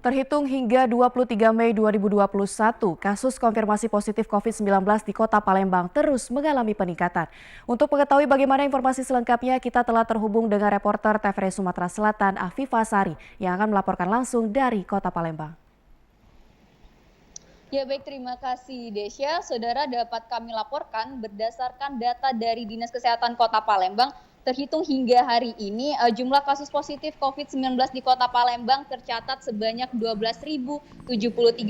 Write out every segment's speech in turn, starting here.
Terhitung hingga 23 Mei 2021, kasus konfirmasi positif COVID-19 di Kota Palembang terus mengalami peningkatan. Untuk mengetahui bagaimana informasi selengkapnya, kita telah terhubung dengan reporter TVRI Sumatera Selatan, Afifah Sari, yang akan melaporkan langsung dari Kota Palembang. Ya baik, terima kasih Desya. Saudara, dapat kami laporkan berdasarkan data dari Dinas Kesehatan Kota Palembang, terhitung hingga hari ini jumlah kasus positif COVID-19 di Kota Palembang tercatat sebanyak 12.073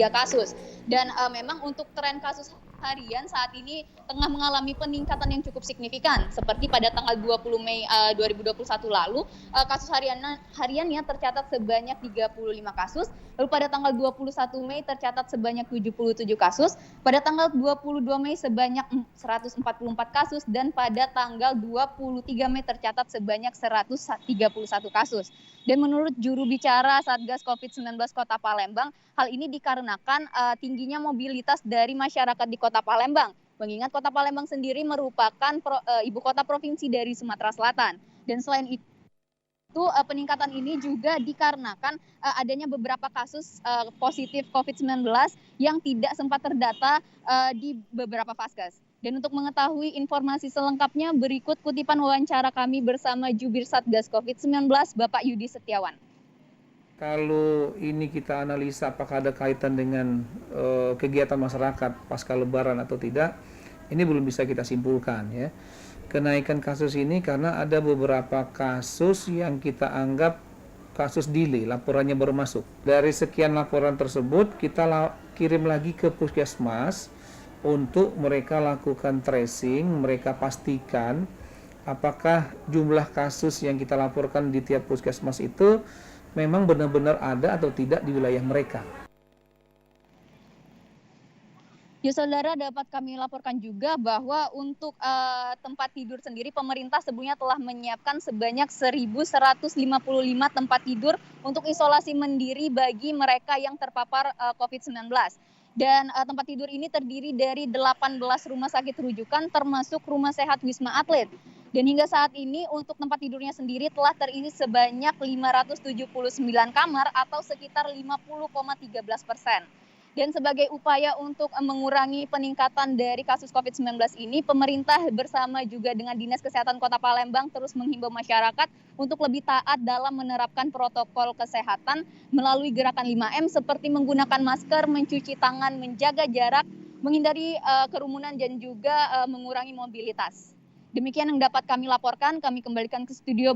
kasus. Dan memang untuk tren kasus harian saat ini tengah mengalami peningkatan yang cukup signifikan. Seperti pada tanggal 20 Mei 2021 lalu, kasus hariannya tercatat sebanyak 35 kasus. Lalu pada tanggal 21 Mei tercatat sebanyak 77 kasus, pada tanggal 22 Mei sebanyak 144 kasus, dan pada tanggal 23 Mei tercatat sebanyak 131 kasus. Dan menurut juru bicara Satgas COVID-19 Kota Palembang, hal ini dikarenakan tingginya mobilitas dari masyarakat di Kota Palembang. Mengingat Kota Palembang sendiri merupakan ibu kota provinsi dari Sumatera Selatan. Dan selain itu, peningkatan ini juga dikarenakan adanya beberapa kasus positif COVID-19 yang tidak sempat terdata di beberapa vaskes. Dan untuk mengetahui informasi selengkapnya, berikut kutipan wawancara kami bersama Jubir Satgas COVID-19, Bapak Yudi Setiawan. Kalau ini kita analisa apakah ada kaitan dengan kegiatan masyarakat pasca Lebaran atau tidak, ini belum bisa kita simpulkan ya. Kenaikan kasus ini karena ada beberapa kasus yang kita anggap kasus delay, laporannya baru masuk. Dari sekian laporan tersebut kita kirim lagi ke puskesmas untuk mereka lakukan tracing, mereka pastikan apakah jumlah kasus yang kita laporkan di tiap puskesmas itu memang benar-benar ada atau tidak di wilayah mereka. Ya saudara, dapat kami laporkan juga bahwa untuk tempat tidur sendiri pemerintah sebelumnya telah menyiapkan sebanyak 1.155 tempat tidur untuk isolasi mandiri bagi mereka yang terpapar COVID-19. Dan tempat tidur ini terdiri dari 18 rumah sakit rujukan termasuk rumah sehat Wisma Atlet. Dan hingga saat ini untuk tempat tidurnya sendiri telah terisi sebanyak 579 kamar atau sekitar 50,13%. Dan sebagai upaya untuk mengurangi peningkatan dari kasus COVID-19 ini, pemerintah bersama juga dengan Dinas Kesehatan Kota Palembang terus menghimbau masyarakat untuk lebih taat dalam menerapkan protokol kesehatan melalui gerakan 5M seperti menggunakan masker, mencuci tangan, menjaga jarak, menghindari kerumunan dan juga mengurangi mobilitas. Demikian yang dapat kami laporkan, kami kembalikan ke studio.